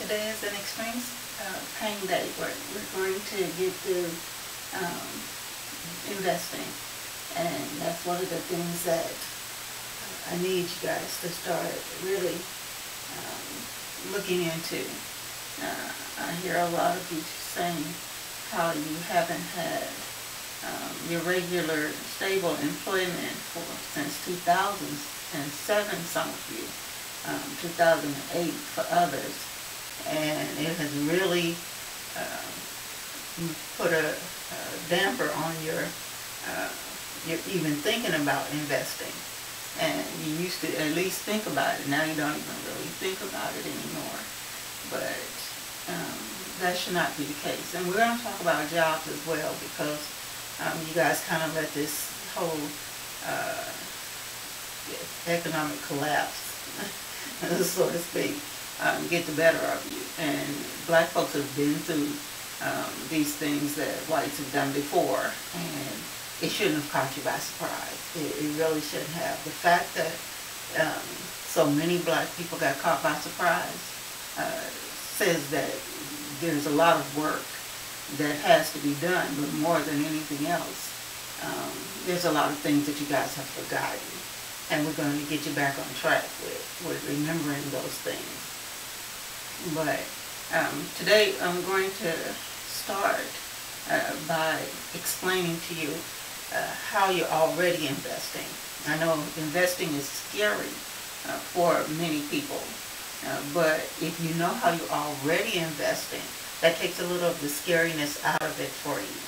Today is an extreme pain day. We're going to get to um, investing, and that's one of the things that I need you guys to start really looking into. I hear a lot of you saying how you haven't had your regular stable employment since 2007, some of you, 2008 for others, and it has really put a damper on your even thinking about investing. And you used to at least think about it. Now you don't even really think about it anymore. But that should not be the case. And we're going to talk about jobs as well, because you guys kind of let this whole economic collapse, so to speak, get the better of you. And black folks have been through these things that whites have done before, and it shouldn't have caught you by surprise. It really shouldn't have. The fact that so many black people got caught by surprise says that there's a lot of work that has to be done, but more than anything else, there's a lot of things that you guys have forgotten, and we're going to get you back on track with remembering those things. But today I'm going to start by explaining to you how you're already investing. I know investing is scary for many people, but if you know how you're already investing, that takes a little of the scariness out of it for you.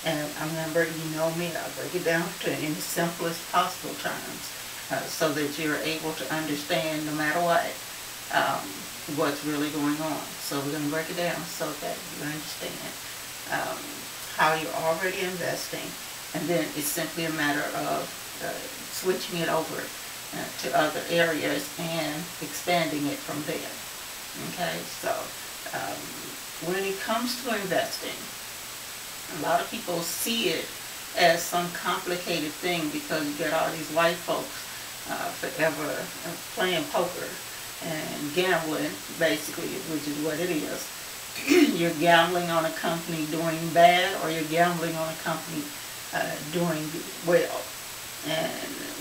And remember, you know me, I'll break it down in the simplest possible terms so that you're able to understand, no matter what, what's really going on. So we're going to break it down so that you understand how you're already investing, and then it's simply a matter of switching it over to other areas and expanding it from there. Okay, so when it comes to investing, a lot of people see it as some complicated thing, because you get all these white folks forever playing poker and gambling, basically, which is what it is. You're gambling on a company doing bad, or you're gambling on a company doing well. And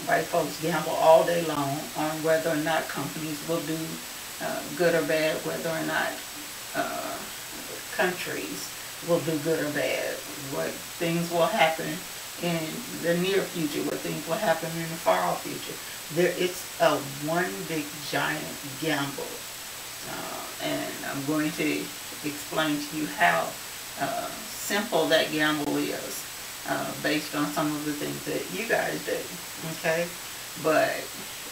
white folks gamble all day long on whether or not companies will do good or bad, whether or not countries will do good or bad, what things will happen in the near future, what things will happen in the far off future. It's a one big giant gamble, and I'm going to explain to you how simple that gamble is, based on some of the things that you guys do. Okay, but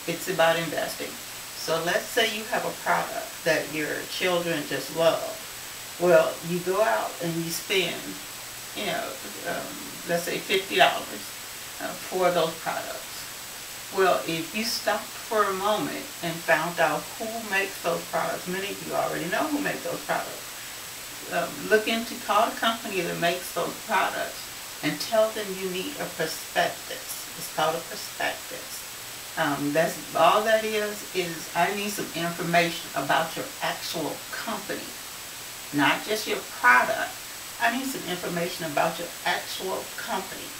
it's about investing. So let's say you have a product that your children just love. Well, you go out and you spend, let's say $50 for those products. Well, if you stopped for a moment and found out who makes those products, many of you already know who makes those products. Look into, call the company that makes those products and tell them you need a prospectus. It's called a prospectus. That's all that is I need some information about your actual company, not just your product. I need some information about your actual company.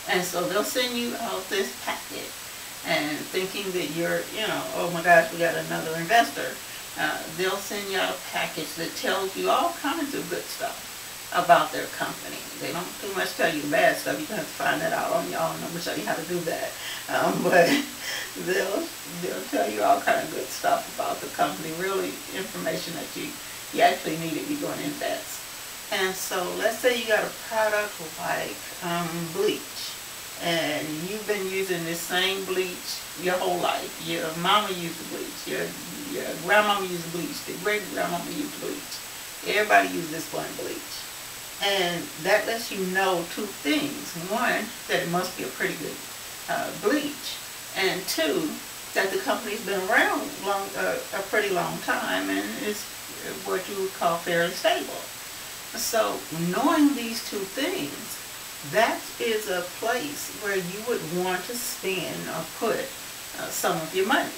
And so they'll send you out this packet, and thinking that you're, oh my gosh, we got another investor. They'll send you out a package that tells you all kinds of good stuff about their company. They don't too much tell you the bad stuff. You have to find that out on your own. I'm going to show you how to do that. But they'll tell you all kind of good stuff about the company, really information that you actually need if you're going to invest. And so let's say you got a product like bleach, and you've been using this same bleach your whole life. Your mama used bleach, your grandmama used bleach, the great grandmama used bleach. Everybody uses this one bleach. And that lets you know two things. One, that it must be a pretty good bleach. And two, that the company's been around a pretty long time, and it's what you would call fairly stable. So knowing these two things, that is a place where you would want to spend or put some of your money.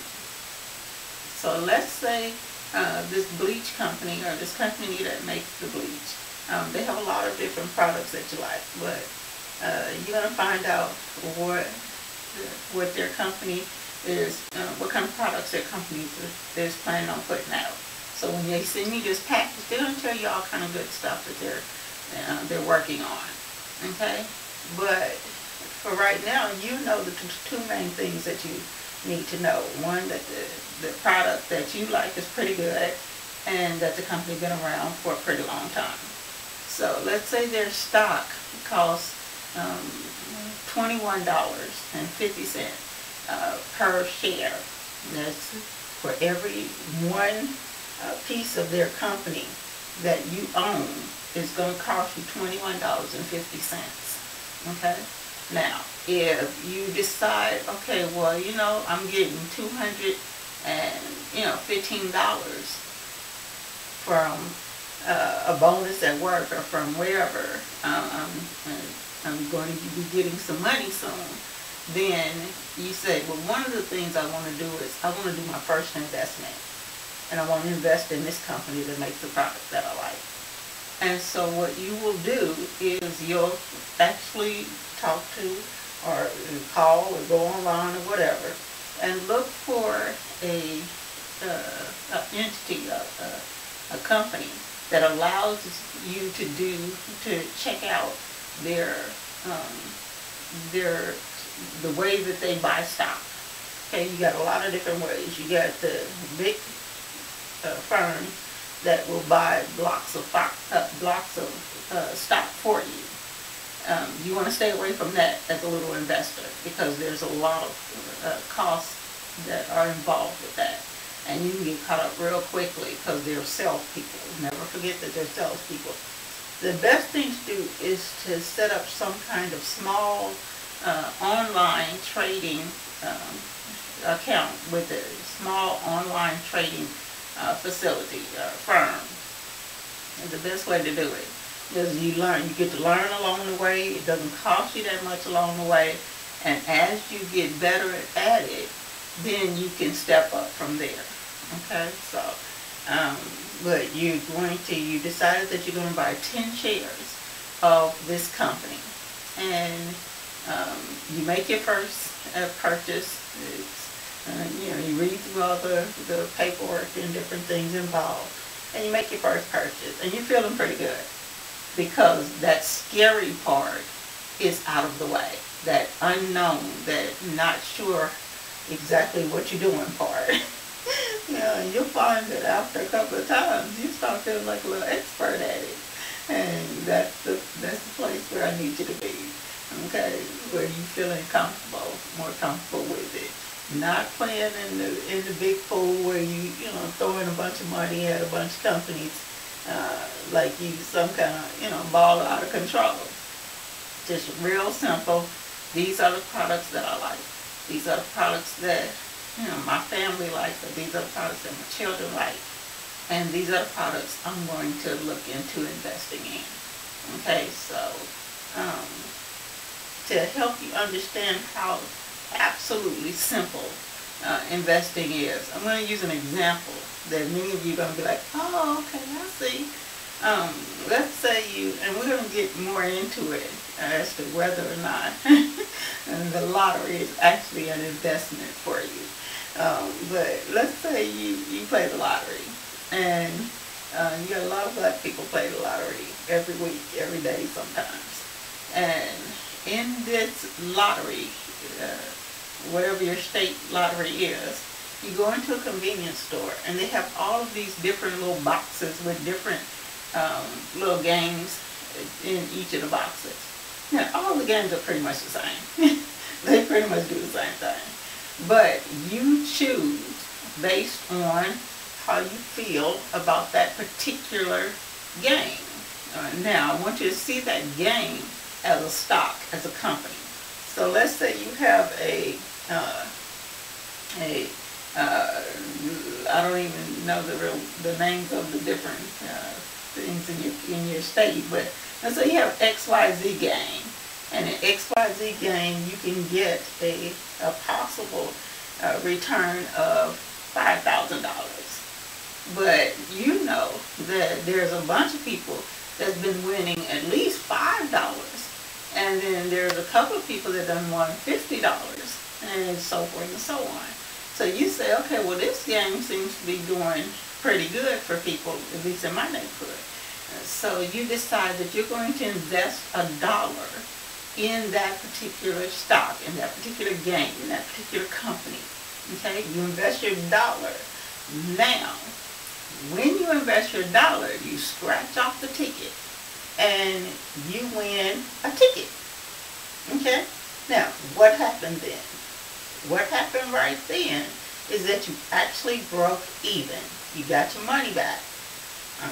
So let's say this bleach company, or this company that makes the bleach. They have a lot of different products that you like, but you're gonna find out what their company is, what kind of products their company is planning on putting out. So when they send you this package, they're gonna tell you all kind of good stuff that they're working on. Okay, but for right now, you know the two main things that you need to know. One, that the product that you like is pretty good, and that the company's been around for a pretty long time. So let's say their stock costs $21.50 per share. That's for every one piece of their company that you own is going to cost you $21.50. Okay? Now, if you decide, okay, well, I'm getting $215 from a bonus at work or from wherever, I'm going to be getting some money soon, then you say, well, one of the things I want to do is I want to do my first investment, and I want to invest in this company that makes the product that I like. And so what you will do is you'll actually talk to or call or go online or whatever and look for a entity, a company that allows you to check out the way that they buy stock. Okay, you got a lot of different ways. You got the big firm that will buy blocks of stock for you. You want to stay away from that as a little investor, because there's a lot of costs that are involved with that, and you can get caught up real quickly because they're salespeople. Never forget that they're salespeople. The best thing to do is to set up some kind of small online trading account with a small online trading facility, firm. And the best way to do it is you get to learn along the way. It doesn't cost you that much along the way, and as you get better at it, then you can step up from there. Okay, so but you decided that you're going to buy 10 shares of this company, and you make your first purchase. You read through all the paperwork and different things involved, and you make your first purchase, and you're feeling pretty good because that scary part is out of the way. That unknown, that not sure exactly what you're doing part. And you'll find that after a couple of times, you start feeling like a little expert at it, and that's the place where I need you to be. Okay, where you feeling comfortable, more comfortable with it. Not playing in the big pool where you throwing a bunch of money at a bunch of companies like you some kind of ball out of control. Just real simple. These are the products that I like. These are the products that my family likes. Or these are the products that my children like. And these are the products I'm going to look into investing in. Okay, so to help you understand how absolutely simple investing is, I'm going to use an example that many of you are going to be like, oh, okay, I see. Let's say and we're going to get more into it as to whether or not the lottery is actually an investment for you. But let's say you play the lottery, and you got a lot of black people play the lottery every week, every day sometimes. And in this lottery, whatever your state lottery is, you go into a convenience store, and they have all of these different little boxes with different little games in each of the boxes. Now, all the games are pretty much the same. They pretty much do the same thing. But you choose based on how you feel about that particular game. Now, I want you to see that game as a stock, as a company. So let's say you have I don't even know the names of the different things in your state, but let's say you have XYZ game, and in XYZ game you can get a possible return of $5,000. But you know that there's a bunch of people that's been winning at least $5. And then there's a couple of people that done won $50 and so forth and so on. So you say, okay, well this game seems to be doing pretty good for people, at least in my neighborhood. So you decide that you're going to invest $1 in that particular stock, in that particular game, in that particular company. Okay, you invest your dollar. Now, when you invest your dollar, you scratch off the ticket and you win a ticket. Okay, now what happened then? What happened right then is that you actually broke even. You got your money back.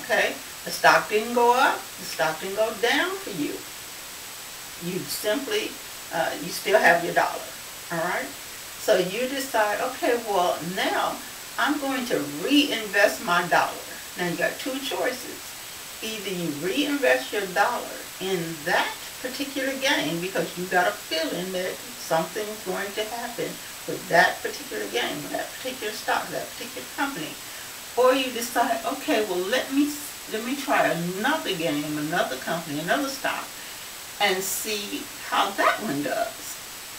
Okay, the stock didn't go up, the stock didn't go down for you. You simply, you still have your dollar. All right, so you decide, okay, well now I'm going to reinvest my dollar. Now you got two choices. Either you reinvest your dollar in that particular game because you got a feeling that something's going to happen with that particular game, with that particular stock, that particular company. Or you decide, okay, well let me try another game, another company, another stock, and see how that one does.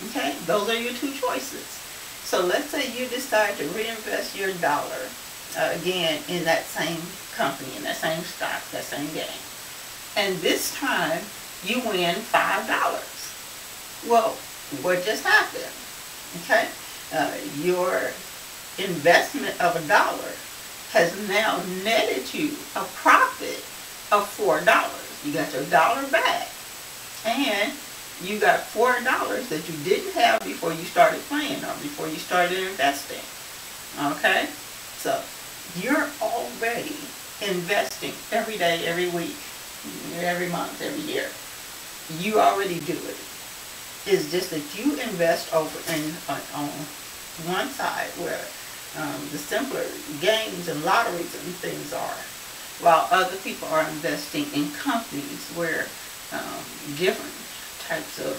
Okay, those are your two choices. So let's say you decide to reinvest your dollar again in that same company, in that same stock, that same game. And this time you win $5. Well, what just happened? Okay, your investment of $1 has now netted you a profit of $4. You got your dollar back, and you got $4 that you didn't have before you started playing or before you started investing. Okay, so you're already investing every day, every week, every month, every year. You already do it. It's just that you invest over on one side where the simpler games and lotteries and things are, while other people are investing in companies where different types of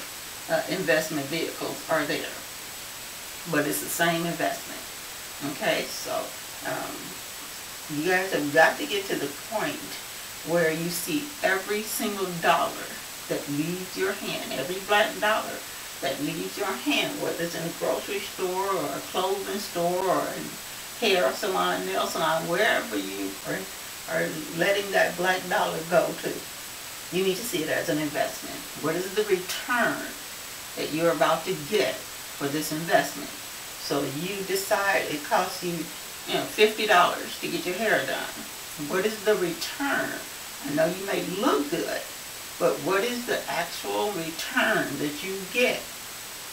investment vehicles are there. But it's the same investment. Okay, so you guys have got to get to the point where you see every single dollar that leaves your hand, every black dollar that leaves your hand, whether it's in a grocery store or a clothing store or a hair salon, nail salon, wherever you are letting that black dollar go to. You need to see it as an investment. What is the return that you're about to get for this investment? So you decide it costs you, $50 to get your hair done. What is the return? I know you may look good, but what is the actual return that you get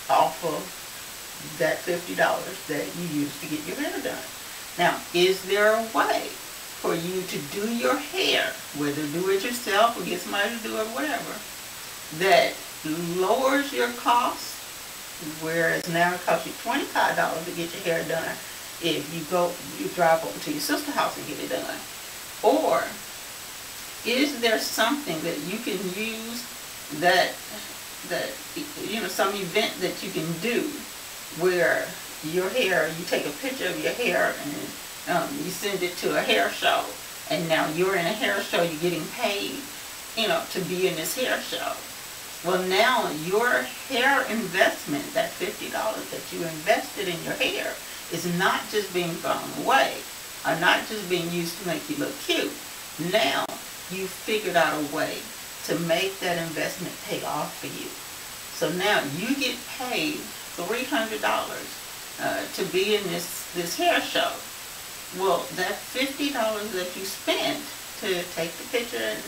off of that $50 that you use to get your hair done? Now, is there a way for you to do your hair, whether do it yourself or get somebody to do it, whatever, that lowers your costs, whereas now it costs you $25 to get your hair done if you drive over to your sister's house and get it done? Or is there something that you can use that some event that you can do where your hair, you take a picture of your hair and you send it to a hair show, and now you're in a hair show, you're getting paid, to be in this hair show. Well, now your hair investment, that $50 that you invested in your hair, is not just being thrown away, or not just being used to make you look cute. Now you've figured out a way to make that investment pay off for you. So now you get paid $300 to be in this hair show. Well, that $50 that you spent to take the picture and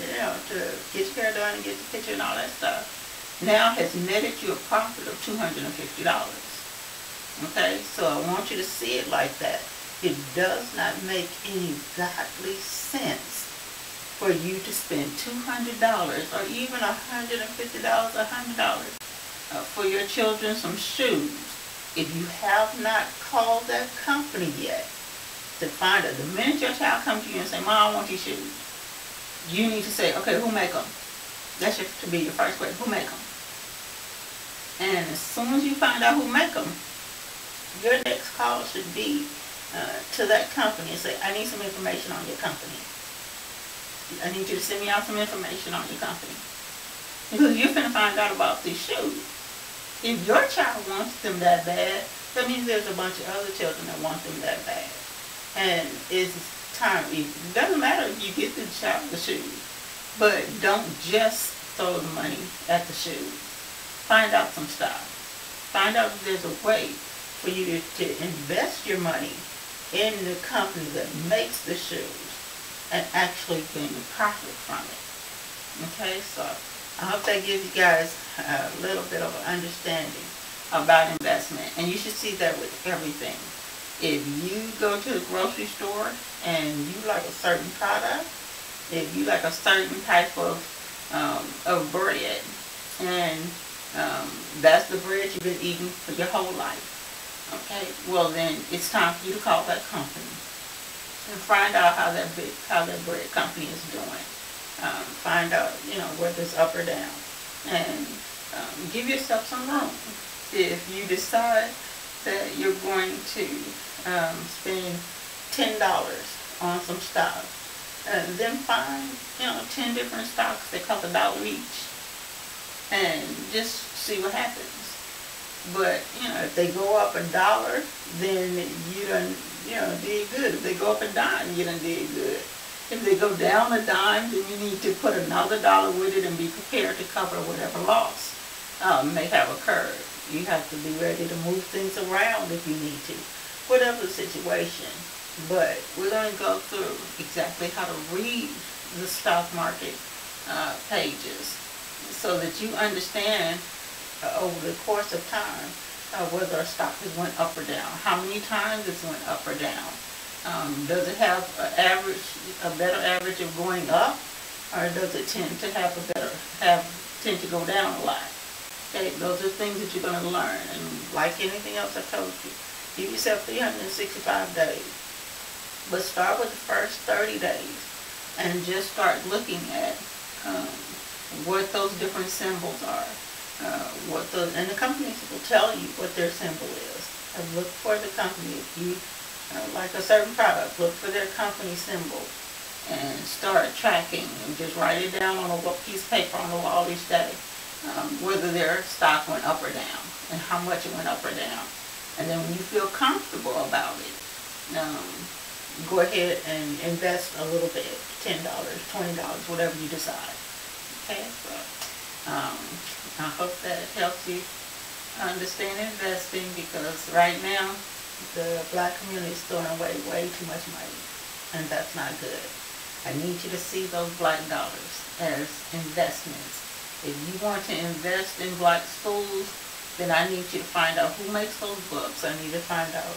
to get your hair done and get the picture and all that stuff now has netted you a profit of $250. Okay, so I want you to see it like that. It does not make any godly sense for you to spend $200 or even $150, $100 for your children some shoes if you have not called that company yet to find out. The minute your child comes to you and say, "Mom, I want these shoes," you need to say, "Okay, who make them?" That should be your first question. Who make them? And as soon as you find out who make them, your next call should be to that company and say, I need some information on your company. I need you to send me out some information on your company. Because you're going to find out about these shoes. If your child wants them that bad, that means there's a bunch of other children that want them that bad. And it's time. It doesn't matter if you get the child the shoes, but don't just throw the money at the shoes. Find out some stuff. Find out if there's a way for you to invest your money in the company that makes the shoes and actually gain a profit from it. Okay, so I hope that gives you guys a little bit of an understanding about investment. And you should see that with everything. If you go to the grocery store and you like a certain product, if you like a certain type of bread, and that's the bread you've been eating for your whole life, okay, well then it's time for you to call that company and find out how that bread company is doing. Find out, whether it's up or down, and give yourself some room. If you decide that you're going to spend $10 on some stock, then find 10 different stocks that cost $1 each, and just see what happens. But if they go up $1, then you done did good. If they go up a dime, you done did good. If they go down a dime, then you need to put another $1 with it and be prepared to cover whatever loss may have occurred. You have to be ready to move things around if you need to, whatever the situation. But we're going to go through exactly how to read the stock market pages so that you understand over the course of time whether a stock has went up or down, how many times it's went up or down. Does it have a better average of going up, or does it tend to tend to go down a lot? Okay, those are things that you're going to learn. And like anything else I told you, give yourself 365 days. But start with the first 30 days and just start looking at what those different symbols are. And the companies will tell you what their symbol is. Look for the company. If you like a certain product, look for their company symbol and start tracking, and just write it down on a piece of paper on the wall each day, whether their stock went up or down and how much it went up or down. And then when you feel comfortable about it, go ahead and invest a little bit, $10, $20, whatever you decide. Okay, so I hope that helps you understand investing, because right now the Black community is throwing away way too much money, and that's not good. I need you to see those Black dollars as investments. If you want to invest in Black schools, then I need you to find out who makes those books. I need to find out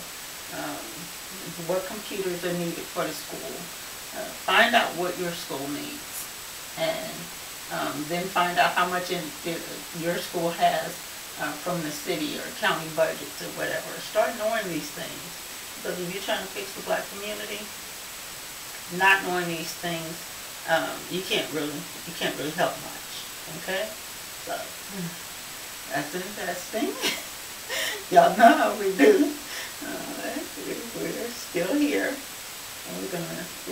what computers are needed for the school. Find out what your school needs, and then find out how much your school has from the city or county budgets or whatever. Start knowing these things, because if you're trying to fix the Black community, not knowing these things, you can't really help much. Okay, so that's investing. Y'all know how we do. We're still here, and we're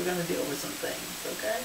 gonna deal with some things. Okay.